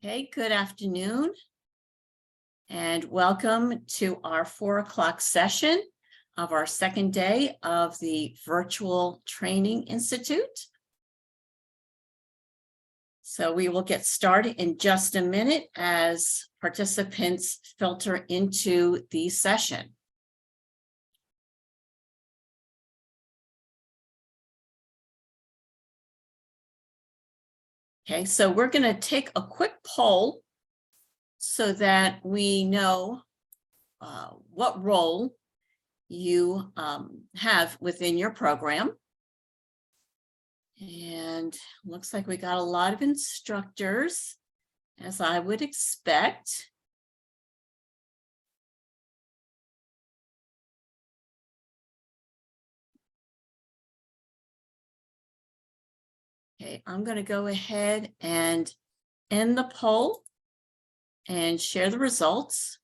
Okay, good afternoon and welcome to our 4 o'clock session of our second day of the Virtual Training Institute. So we will get started in just a minute as participants filter into the session. Okay, so we're going to take a quick poll so that we know what role you have within your program. And looks like we got a lot of instructors, as I would expect. Okay, I'm going to go ahead and end the poll and share the results.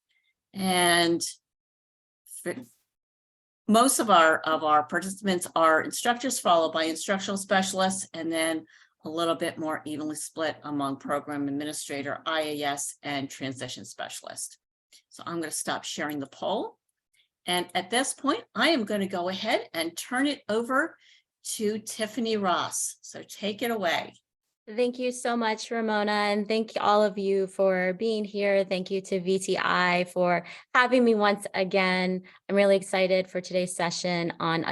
And most of our participants are instructors, followed by instructional specialists, and then a little bit more evenly split among program administrator, IAS, and transition specialist. So I'm going to stop sharing the poll. And at this point, I am going to go ahead and turn it over to Tiffani Ross. So take it away. Thank you so much, Ramona, and thank all of you for being here. Thank you to VTI for having me once again. I'm really excited for today's session on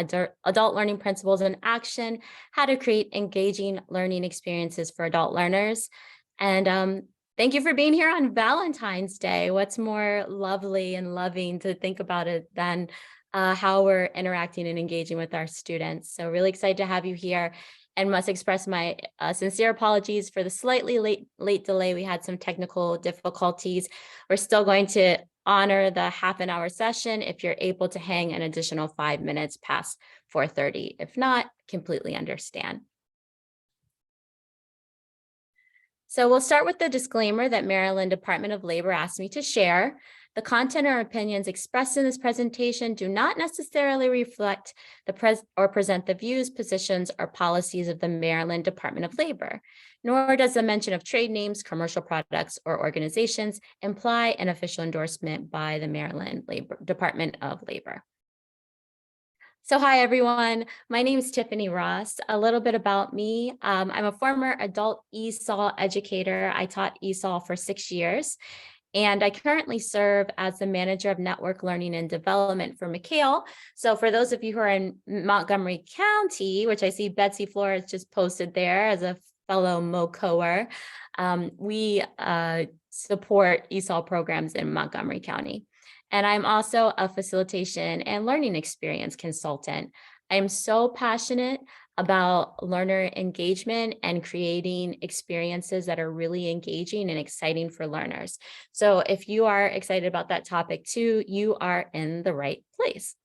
adult learning principles in action, how to create engaging learning experiences for adult learners. And thank you for being here on Valentine's Day. What's more lovely and loving to think about it than how we're interacting and engaging with our students. So really excited to have you here. And must express my sincere apologies for the slightly late delay. We had some technical difficulties. We're still going to honor the half-an-hour session if you're able to hang an additional 5 minutes past 4:30. If not, completely understand. So we'll start with the disclaimer that Maryland Department of Labor asked me to share. The content or opinions expressed in this presentation do not necessarily reflect or present the views, positions, or policies of the Maryland Department of Labor, nor does the mention of trade names, commercial products, or organizations imply an official endorsement by the Maryland Department of Labor. So hi, everyone. My name is Tiffani Ross. A little bit about me. I'm a former adult ESOL educator. I taught ESOL for 6 years. And I currently serve as the manager of network learning and development for McHale. So for those of you who are in Montgomery County, which I see Betsy Flores just posted there as a fellow MOCOer, we support ESOL programs in Montgomery County. And I'm also a facilitation and learning experience consultant. I am so passionate about learner engagement and creating experiences that are really engaging and exciting for learners. So if you are excited about that topic too, you are in the right place.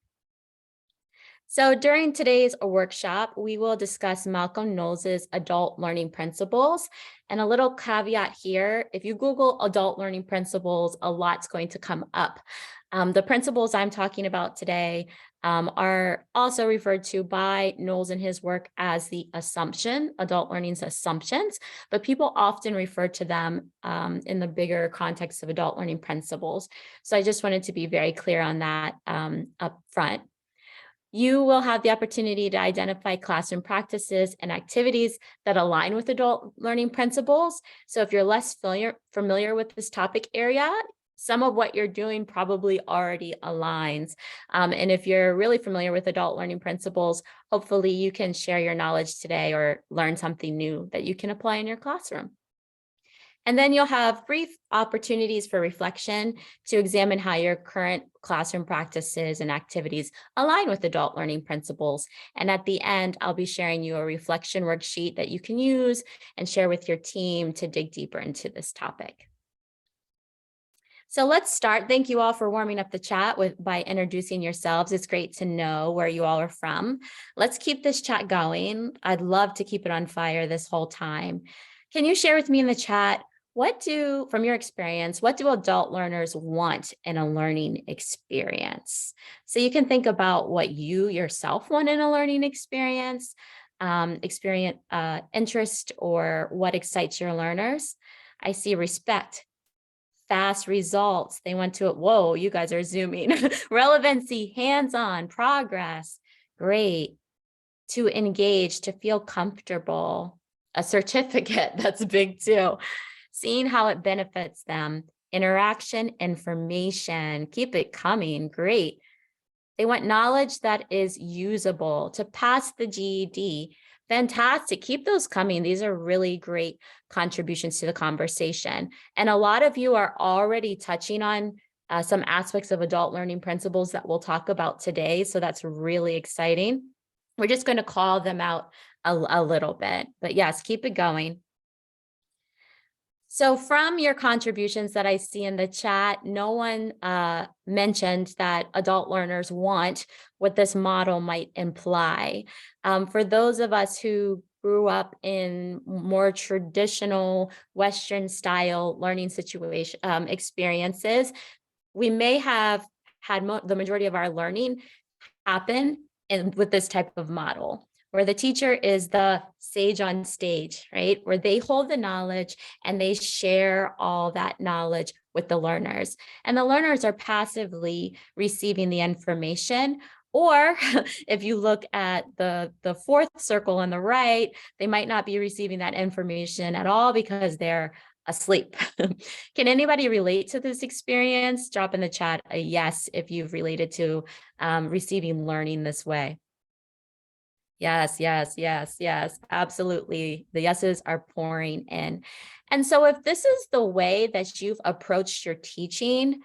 So during today's workshop, we will discuss Malcolm Knowles' adult learning principles. And a little caveat here, if you Google adult learning principles, a lot's going to come up. The principles I'm talking about today are also referred to by Knowles in his work as the assumption, adult learning's assumptions, but people often refer to them in the bigger context of adult learning principles. So I just wanted to be very clear on that up front. You will have the opportunity to identify classroom practices and activities that align with adult learning principles. So if you're less familiar with this topic area, some of what you're doing probably already aligns. And if you're really familiar with adult learning principles, hopefully you can share your knowledge today or learn something new that you can apply in your classroom. And then you'll have brief opportunities for reflection to examine how your current classroom practices and activities align with adult learning principles. And at the end, I'll be sharing you a reflection worksheet that you can use and share with your team to dig deeper into this topic. So let's start. Thank you all for warming up the chat by introducing yourselves. It's great to know where you all are from. Let's keep this chat going. I'd love to keep it on fire this whole time. Can you share with me in the chat, from your experience, what do adult learners want in a learning experience? So you can think about what you yourself want in a learning experience, interest, or what excites your learners. I see respect, fast results. They went to it. Whoa, you guys are zooming. Relevancy, hands-on, progress. Great. To engage, to feel comfortable. A certificate, that's big too. Seeing how it benefits them. Interaction, information, keep it coming. Great. They want knowledge that is usable to pass the GED. Fantastic. Keep those coming. These are really great contributions to the conversation. And a lot of you are already touching on some aspects of adult learning principles that we'll talk about today. So that's really exciting. We're just going to call them out a little bit. But yes, keep it going. So from your contributions that I see in the chat, no one mentioned that adult learners want what this model might imply. For those of us who grew up in more traditional Western style learning situation experiences, we may have had the majority of our learning happen with this type of model, where the teacher is the sage on stage, right? Where they hold the knowledge and they share all that knowledge with the learners. And the learners are passively receiving the information. Or if you look at the fourth circle on the right, they might not be receiving that information at all because they're asleep. Can anybody relate to this experience? Drop in the chat a yes if you've related to receiving learning this way. Yes, yes, yes, yes, absolutely. The yeses are pouring in. And so if this is the way that you've approached your teaching,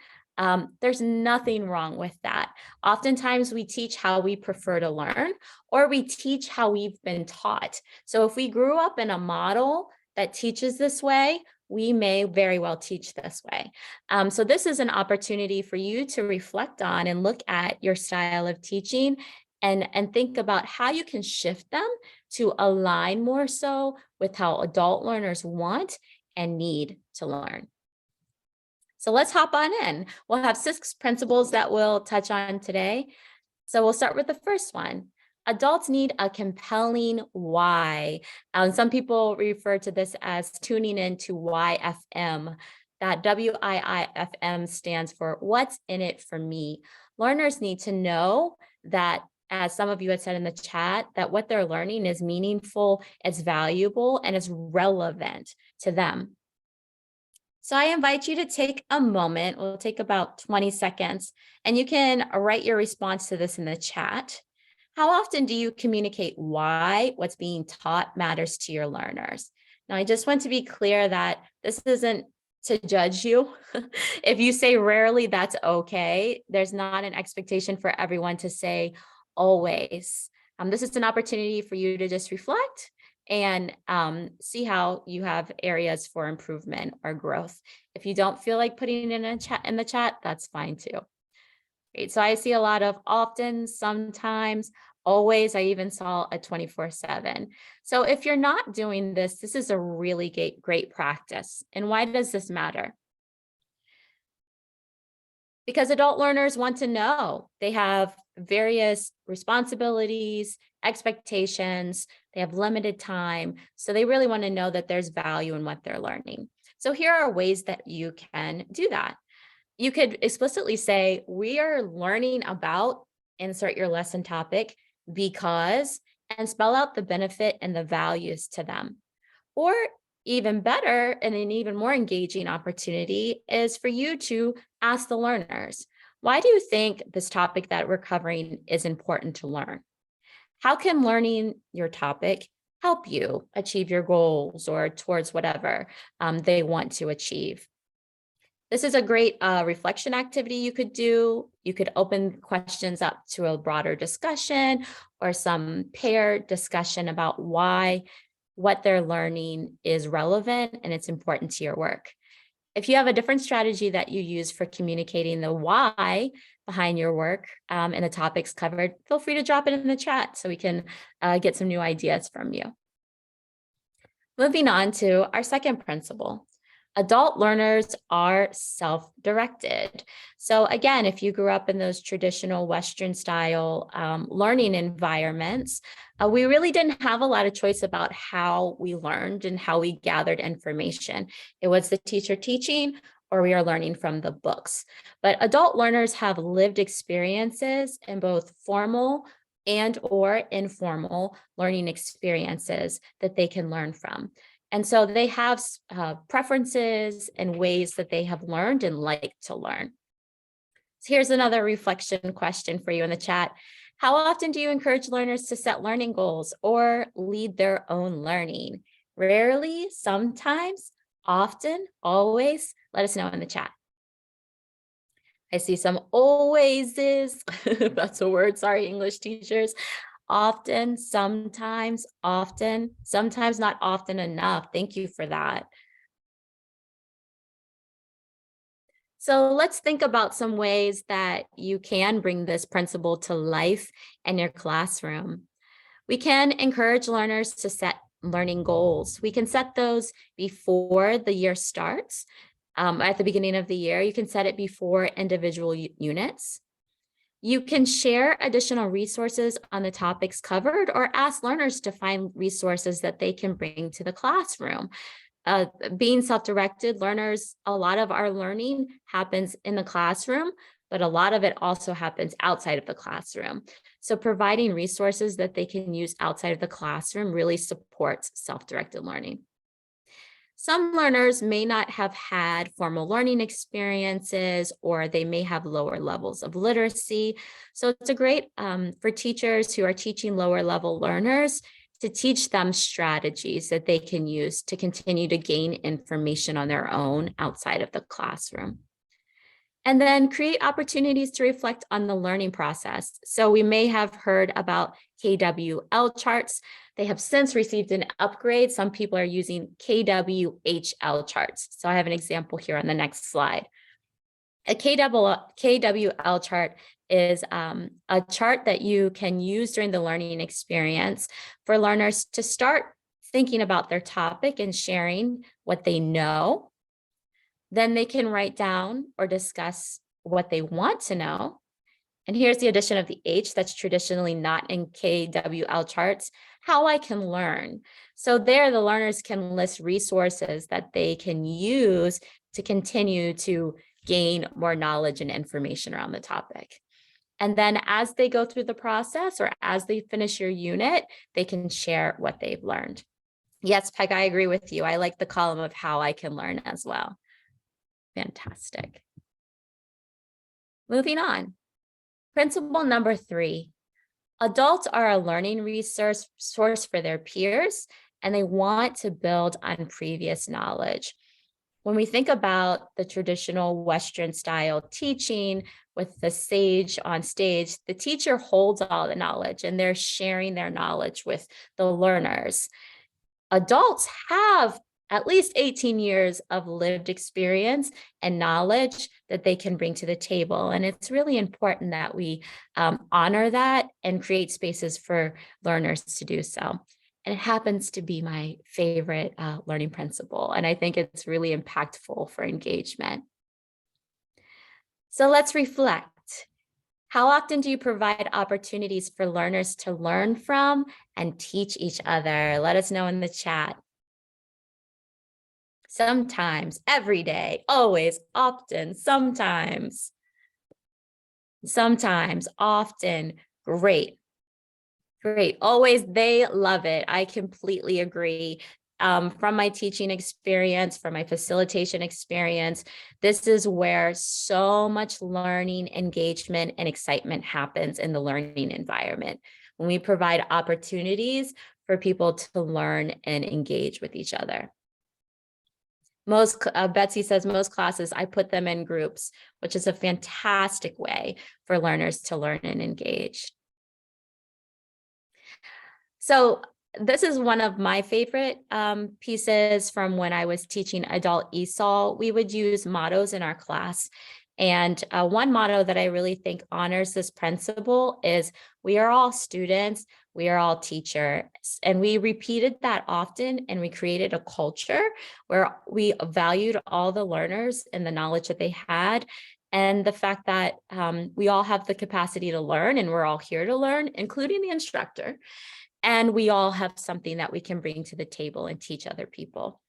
there's nothing wrong with that. Oftentimes we teach how we prefer to learn, or we teach how we've been taught. So if we grew up in a model that teaches this way, we may very well teach this way. So this is an opportunity for you to reflect on and look at your style of teaching and think about how you can shift them to align more so with how adult learners want and need to learn. So let's hop on in. We'll have 6 principles that we'll touch on today. So we'll start with the first one. Adults need a compelling why. Some people refer to this as tuning into YFM. That WIIFM stands for what's in it for me. Learners need to know that, as some of you had said in the chat, that what they're learning is meaningful, it's valuable, and it's relevant to them. So I invite you to take a moment. We'll take about 20 seconds, and you can write your response to this in the chat. How often do you communicate why what's being taught matters to your learners? Now, I just want to be clear that this isn't to judge you. If you say rarely, that's okay. There's not an expectation for everyone to say always. This is an opportunity for you to just reflect and see how you have areas for improvement or growth. If you don't feel like putting it in the chat, that's fine too. Great. So I see a lot of often, sometimes, always. I even saw a 24/7. So if you're not doing this, this is a really great practice. And why does this matter? Because adult learners want to know. They have various responsibilities, expectations, they have limited time. So they really want to know that there's value in what they're learning. So here are ways that you can do that. You could explicitly say, we are learning about, insert your lesson topic, because, and spell out the benefit and the values to them. Or even better, and an even more engaging opportunity is for you to ask the learners, why do you think this topic that we're covering is important to learn? How can learning your topic help you achieve your goals or towards whatever they want to achieve? This is a great reflection activity you could do. You could open questions up to a broader discussion or some paired discussion about why what they're learning is relevant and it's important to your work. If you have a different strategy that you use for communicating the why behind your work and the topics covered, feel free to drop it in the chat so we can get some new ideas from you. Moving on to our second principle. Adult learners are self-directed. So again, if you grew up in those traditional Western style learning environments, we really didn't have a lot of choice about how we learned and how we gathered information. It was the teacher teaching, or we are learning from the books. But adult learners have lived experiences in both formal and or informal learning experiences that they can learn from. And so they have preferences and ways that they have learned and like to learn. So here's another reflection question for you in the chat. How often do you encourage learners to set learning goals or lead their own learning? Rarely, sometimes, often, always? Let us know in the chat. I see some alwayses. That's a word. Sorry, English teachers. Often, sometimes, not often enough. Thank you for that. So let's think about some ways that you can bring this principle to life in your classroom. We can encourage learners to set learning goals. We can set those before the year starts. At the beginning of the year, you can set it before individual units. You can share additional resources on the topics covered or ask learners to find resources that they can bring to the classroom. Being self-directed learners, a lot of our learning happens in the classroom, but a lot of it also happens outside of the classroom. So providing resources that they can use outside of the classroom really supports self-directed learning. Some learners may not have had formal learning experiences, or they may have lower levels of literacy. So it's a great for teachers who are teaching lower level learners to teach them strategies that they can use to continue to gain information on their own outside of the classroom. And then create opportunities to reflect on the learning process. So we may have heard about KWL charts. They have since received an upgrade. Some people are using KWHL charts. So I have an example here on the next slide. A KWL chart is a chart that you can use during the learning experience for learners to start thinking about their topic and sharing what they know. Then they can write down or discuss what they want to know. And here's the addition of the H that's traditionally not in KWL charts, how I can learn. So there the learners can list resources that they can use to continue to gain more knowledge and information around the topic. And then as they go through the process or as they finish your unit, they can share what they've learned. Yes, Peg, I agree with you. I like the column of how I can learn as well. Fantastic. Moving on. Principle number 3, adults are a learning resource for their peers, and they want to build on previous knowledge. When we think about the traditional Western style teaching with the sage on stage, the teacher holds all the knowledge and they're sharing their knowledge with the learners. Adults have at least 18 years of lived experience and knowledge that they can bring to the table. And it's really important that we honor that and create spaces for learners to do so. And it happens to be my favorite learning principle. And I think it's really impactful for engagement. So let's reflect. How often do you provide opportunities for learners to learn from and teach each other? Let us know in the chat. Sometimes, every day, always, often, sometimes, often, great. Great. Always, they love it. I completely agree. From my teaching experience, from my facilitation experience, this is where so much learning, engagement, and excitement happens in the learning environment. When we provide opportunities for people to learn and engage with each other. Betsy says most classes, I put them in groups, which is a fantastic way for learners to learn and engage. So this is one of my favorite pieces from when I was teaching adult ESOL. We would use mottos in our class. And one motto that I really think honors this principle is, we are all students. We are all teachers. And we repeated that often, and we created a culture where we valued all the learners and the knowledge that they had, and the fact that we all have the capacity to learn, and we're all here to learn, including the instructor. And we all have something that we can bring to the table and teach other people.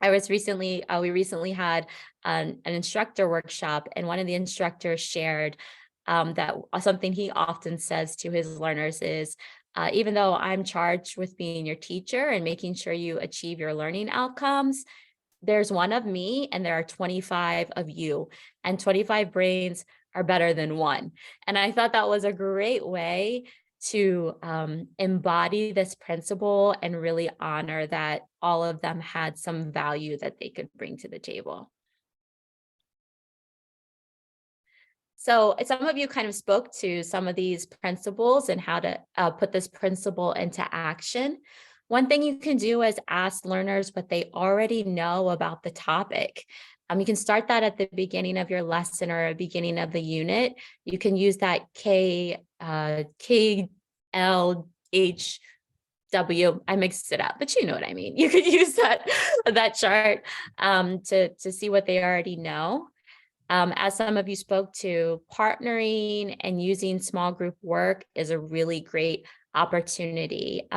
We recently had an instructor workshop, and one of the instructors shared that something he often says to his learners is, even though I'm charged with being your teacher and making sure you achieve your learning outcomes, there's one of me and there are 25 of you, and 25 brains are better than one. And I thought that was a great way to embody this principle and really honor that all of them had some value that they could bring to the table. So some of you kind of spoke to some of these principles and how to put this principle into action. One thing you can do is ask learners what they already know about the topic. You can start that at the beginning of your lesson or beginning of the unit. You can use that KLHW. I mixed it up, but you know what I mean. You could use that chart to see what they already know. As some of you spoke to, partnering and using small group work is a really great opportunity.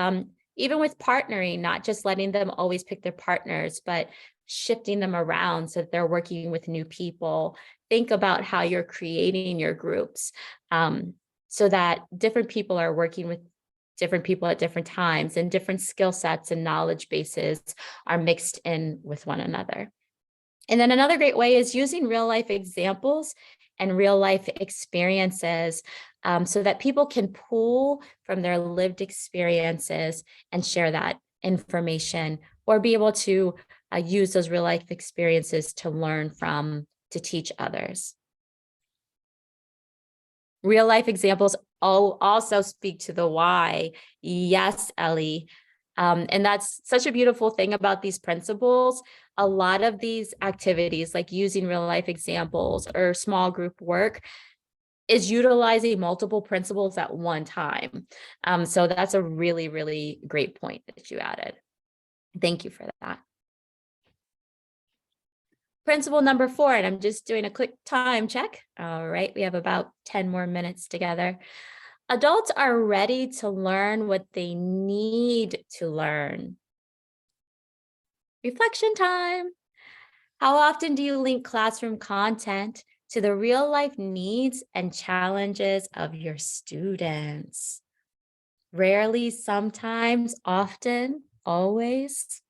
Even with partnering, not just letting them always pick their partners, but shifting them around so that they're working with new people. Think about how you're creating your groups so that different people are working with different people at different times, and different skill sets and knowledge bases are mixed in with one another. And then another great way is using real life examples and real life experiences so that people can pull from their lived experiences and share that information, or be able to use those real life experiences to learn from, to teach others. Real life examples also speak to the why. Yes, Ellie. And that's such a beautiful thing about these principles. A lot of these activities, like using real life examples or small group work, is utilizing multiple principles at one time. So that's a really, really great point that you added. Thank you for that. Principle number 4, and I'm just doing a quick time check. All right, we have about 10 more minutes together. Adults are ready to learn what they need to learn. Reflection time. How often do you link classroom content to the real life needs and challenges of your students? Rarely, sometimes, often, always.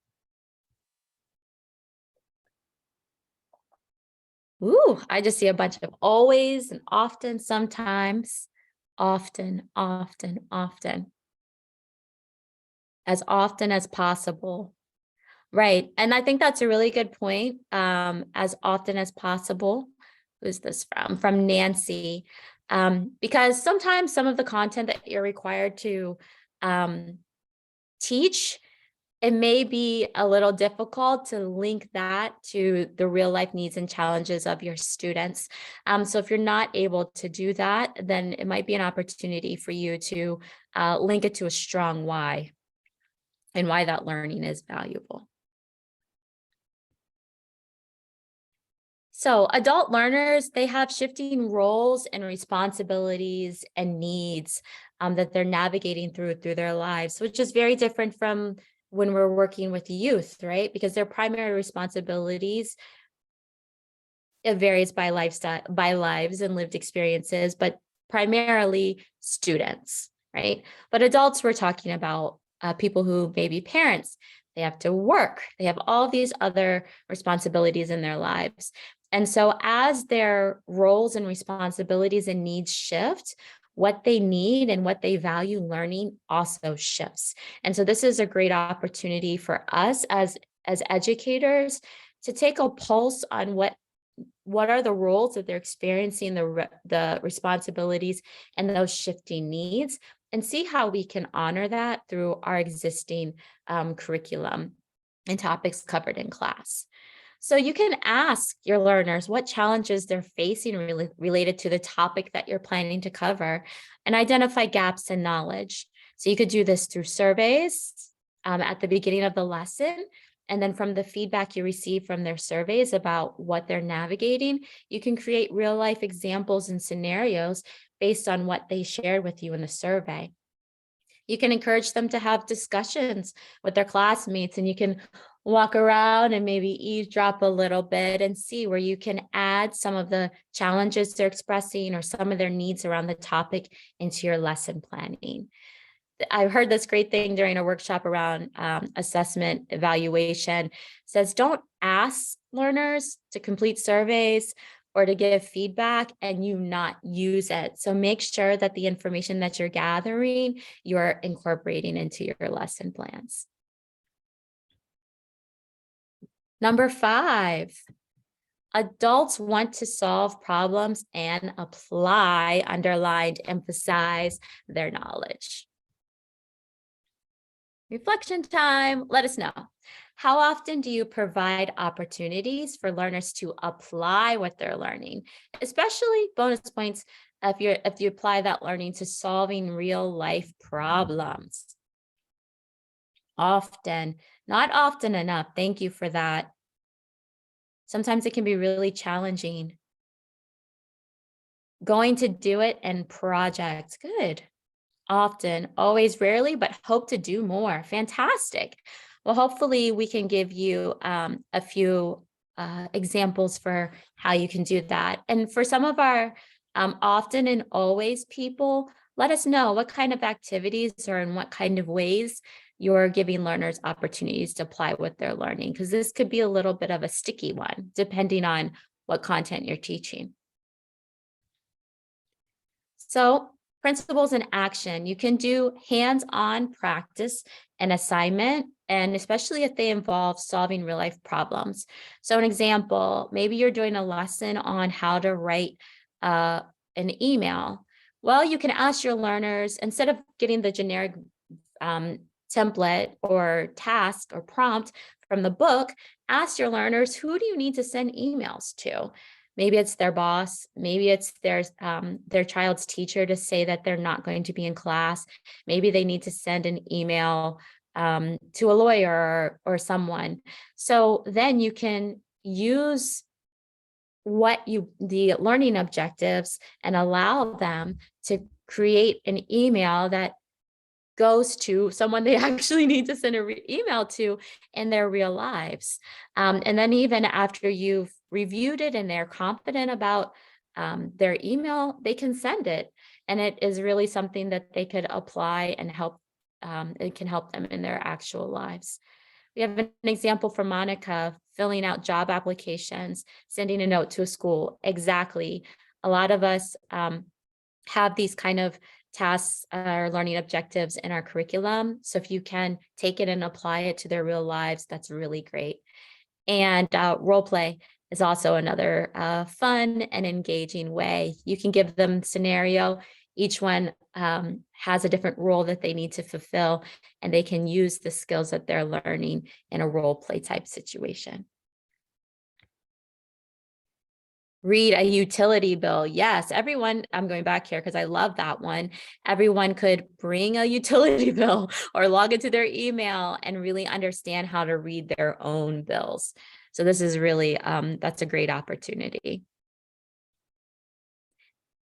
Ooh, I just see a bunch of always and often, sometimes, often, often, often. As often as possible. Right. And I think that's a really good point. As often as possible. Who's this from? From Nancy. Because sometimes some of the content that you're required to teach, it may be a little difficult to link that to the real life needs and challenges of your students. So if you're not able to do that, then it might be an opportunity for you to link it to a strong why, and why that learning is valuable. So adult learners, they have shifting roles and responsibilities and needs that they're navigating through their lives, which is very different from when we're working with youth, right? Because their primary responsibilities, it varies by lifestyle, by lives and lived experiences, but primarily students, right? But adults, we're talking about people who may be parents. They have to work. They have all these other responsibilities in their lives. And so as their roles and responsibilities and needs shift, what they need and what they value learning also shifts. And so this is a great opportunity for us as educators to take a pulse on what are the roles that they're experiencing, the responsibilities and those shifting needs, and see how we can honor that through our existing curriculum and topics covered in class. So you can ask your learners what challenges they're facing related to the topic that you're planning to cover, and identify gaps in knowledge. So you could do this through surveys at the beginning of the lesson. And then from the feedback you receive from their surveys about what they're navigating, you can create real life examples and scenarios based on what they shared with you in the survey. You can encourage them to have discussions with their classmates, and you can walk around and maybe eavesdrop a little bit and see where you can add some of the challenges they're expressing or some of their needs around the topic into your lesson planning. I heard this great thing during a workshop around assessment evaluation. It says, don't ask learners to complete surveys or to give feedback and you not use it. So make sure that the information that you're gathering, you're incorporating into your lesson plans. Number 5, adults want to solve problems and apply, underlined, emphasize their knowledge. Reflection time. Let us know. How often do you provide opportunities for learners to apply what they're learning, especially bonus points if you apply that learning to solving real life problems? Often, not often enough. Thank you for that. Sometimes it can be really challenging. Going to do it in projects. Good. Often, always, rarely, but hope to do more. Fantastic. Well, hopefully we can give you a few examples for how you can do that. And for some of our often and always people, let us know what kind of activities or in what kind of ways you're giving learners opportunities to apply what they're learning, because this could be a little bit of a sticky one, depending on what content you're teaching. So, principles in action. You can do hands-on practice and assignment, and especially if they involve solving real life problems. So an example, maybe you're doing a lesson on how to write an email. Well, you can ask your learners, instead of getting the generic template or task or prompt from the book, ask your learners, who do you need to send emails to? Maybe it's their boss, maybe it's their child's teacher to say that they're not going to be in class. Maybe they need to send an email to a lawyer or someone. So then you can use the learning objectives and allow them to create an email that goes to someone they actually need to send an email to in their real lives. And then even after you've reviewed it and they're confident about their email, they can send it. And it is really something that they could apply and help. It can help them in their actual lives. We have an example from Monica, filling out job applications, sending a note to a school. Exactly. A lot of us have these kind of tasks or learning objectives in our curriculum. So if you can take it and apply it to their real lives, that's really great. And role play is also another fun and engaging way. You can give them scenario. Each one has a different role that they need to fulfill, and they can use the skills that they're learning in a role play type situation. Read a utility bill. Yes, everyone, I'm going back here because I love that one. Everyone could bring a utility bill or log into their email and really understand how to read their own bills. So this is really, that's a great opportunity.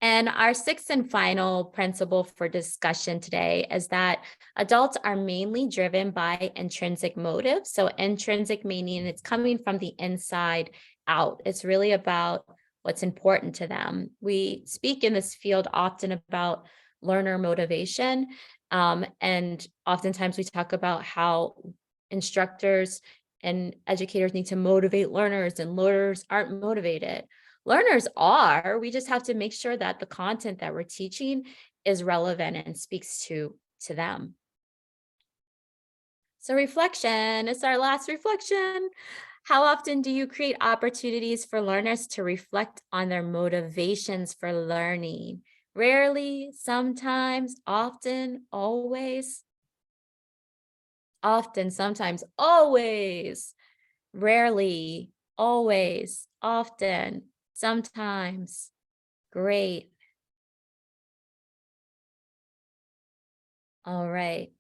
And our sixth and final principle for discussion today is that adults are mainly driven by intrinsic motives. So intrinsic meaning it's coming from the inside out. It's really about what's important to them. We speak in this field often about learner motivation. And oftentimes we talk about how instructors and educators need to motivate learners, and learners aren't motivated. Learners are, we just have to make sure that the content that we're teaching is relevant and speaks to them. So reflection is our last reflection. How often do you create opportunities for learners to reflect on their motivations for learning? Rarely, sometimes, often, always. Often, sometimes, always. Rarely, always, often, sometimes. Great. All right.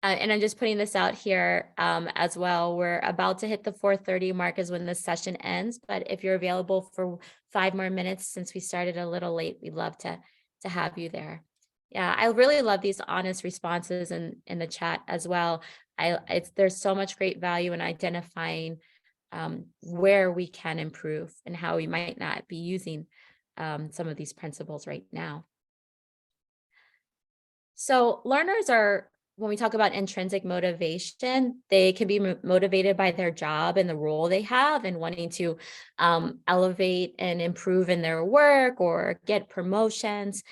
And I'm just putting this out here as well. We're about to hit the 4:30 mark is when this session ends. But if you're available for 5 more minutes, since we started a little late, we'd love to have you there. Yeah, I really love these honest responses in the chat as well. There's so much great value in identifying where we can improve and how we might not be using some of these principles right now. So learners are, when we talk about intrinsic motivation, they can be motivated by their job and the role they have and wanting to elevate and improve in their work or get promotions.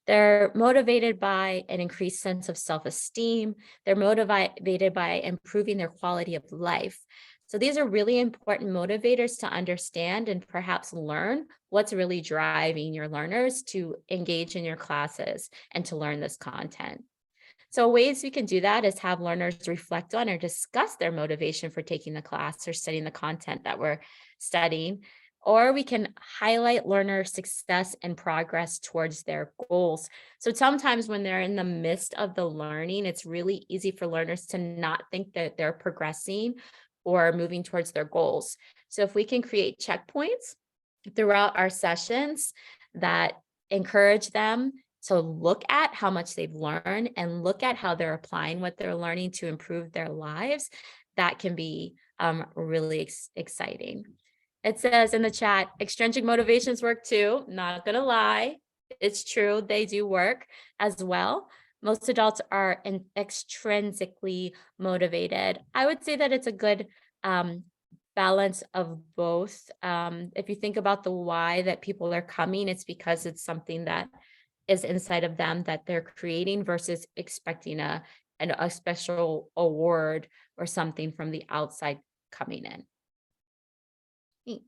They're motivated by an increased sense of self-esteem. They're motivated by improving their quality of life. So these are really important motivators to understand and perhaps learn what's really driving your learners to engage in your classes and to learn this content. So ways we can do that is have learners reflect on or discuss their motivation for taking the class or studying the content that we're studying. Or we can highlight learner success and progress towards their goals. So sometimes when they're in the midst of the learning, it's really easy for learners to not think that they're progressing or moving towards their goals. So if we can create checkpoints throughout our sessions that encourage them to look at how much they've learned and look at how they're applying what they're learning to improve their lives, that can be really exciting. It says in the chat, extrinsic motivations work too. Not gonna lie, it's true, they do work as well. Most adults are extrinsically motivated. I would say that it's a good balance of both. If you think about the why that people are coming, it's because it's something that is inside of them that they're creating versus expecting a special award or something from the outside coming in. Neat.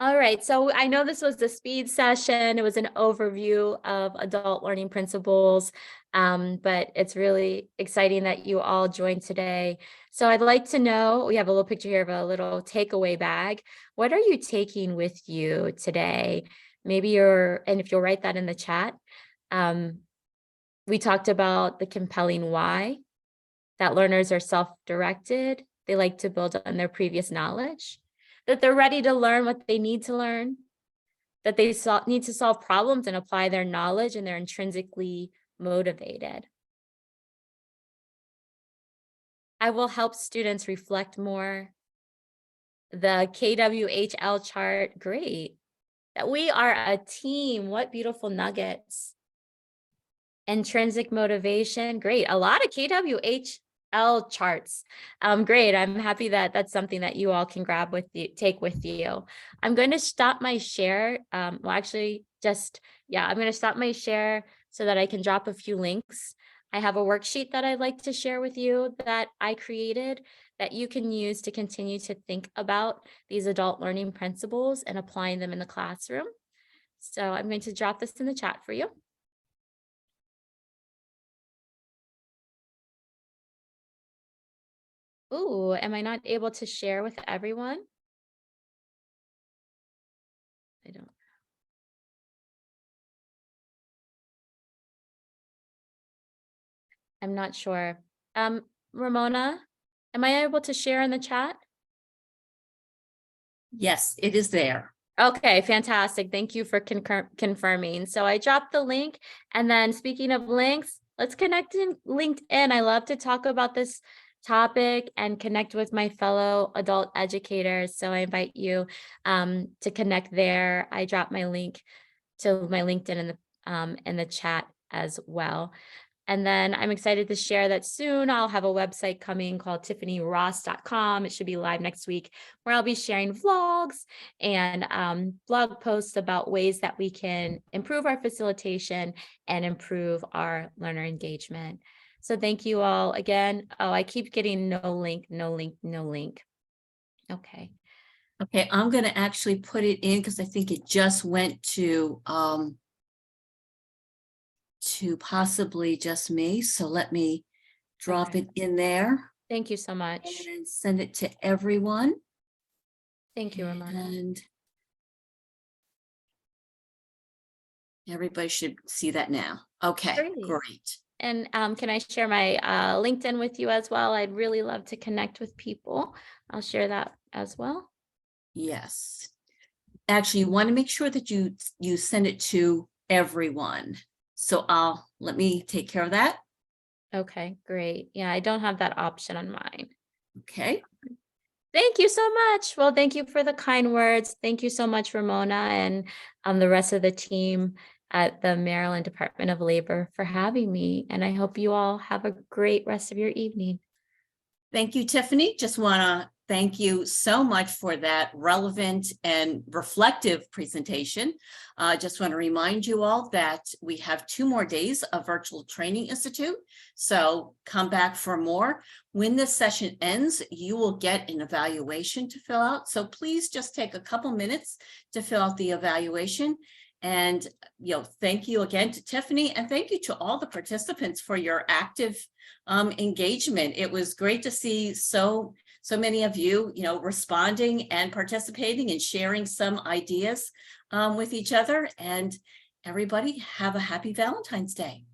All right, so I know this was the speed session. It was an overview of adult learning principles, but it's really exciting that you all joined today. So I'd like to know, we have a little picture here of a little takeaway bag. What are you taking with you today? Maybe and if you'll write that in the chat. We talked about the compelling why, that learners are self-directed. They like to build on their previous knowledge, that they're ready to learn what they need to learn, that they need to solve problems and apply their knowledge, and they're intrinsically motivated. I will help students reflect more. The KWHL chart, great. That we are a team, what beautiful nuggets. Intrinsic motivation, great. A lot of KWHL charts. Great. I'm happy that that's something that you all can grab with you, take with you. I'm going to stop my share. I'm going to stop my share so that I can drop a few links. I have a worksheet that I'd like to share with you that I created that you can use to continue to think about these adult learning principles and applying them in the classroom. So I'm going to drop this in the chat for you. Ooh, am I not able to share with everyone? I don't. I'm not sure. Ramona, am I able to share in the chat? Yes, it is there. Okay, fantastic. Thank you for confirming. So I dropped the link, and then speaking of links, let's connect in LinkedIn. I love to talk about this topic and connect with my fellow adult educators. So I invite you to connect there. I dropped my link to my LinkedIn in the chat as well. And then I'm excited to share that soon I'll have a website coming called tiffanyross.com. It should be live next week, where I'll be sharing vlogs and blog posts about ways that we can improve our facilitation and improve our learner engagement. So thank you all again. Oh, I keep getting no link. Okay. Okay, I'm going to actually put it in because I think it just went to possibly just me. So let me drop it in there. Thank you so much. And send it to everyone. Thank you, Ramona. And Everybody should see that now. Okay, Great. great. And can I share my LinkedIn with you as well? I'd really love to connect with people. I'll share that as well. Yes. Actually, you want to make sure that you send it to everyone. So let me take care of that. Okay, great. Yeah, I don't have that option on mine. Okay. Thank you so much. Well, thank you for the kind words. Thank you so much, Ramona, and the rest of the team at the Maryland Department of Labor for having me. And I hope you all have a great rest of your evening. Thank you, Tiffany. Just want to thank you so much for that relevant and reflective presentation. Just want to remind you all that we have 2 more days of Virtual Training Institute. So come back for more. When this session ends, you will get an evaluation to fill out. So please just take a couple minutes to fill out the evaluation. And thank you again to Tiffany, and thank you to all the participants for your active engagement. It was great to see so many of you, responding and participating and sharing some ideas with each other. And everybody have a happy Valentine's Day.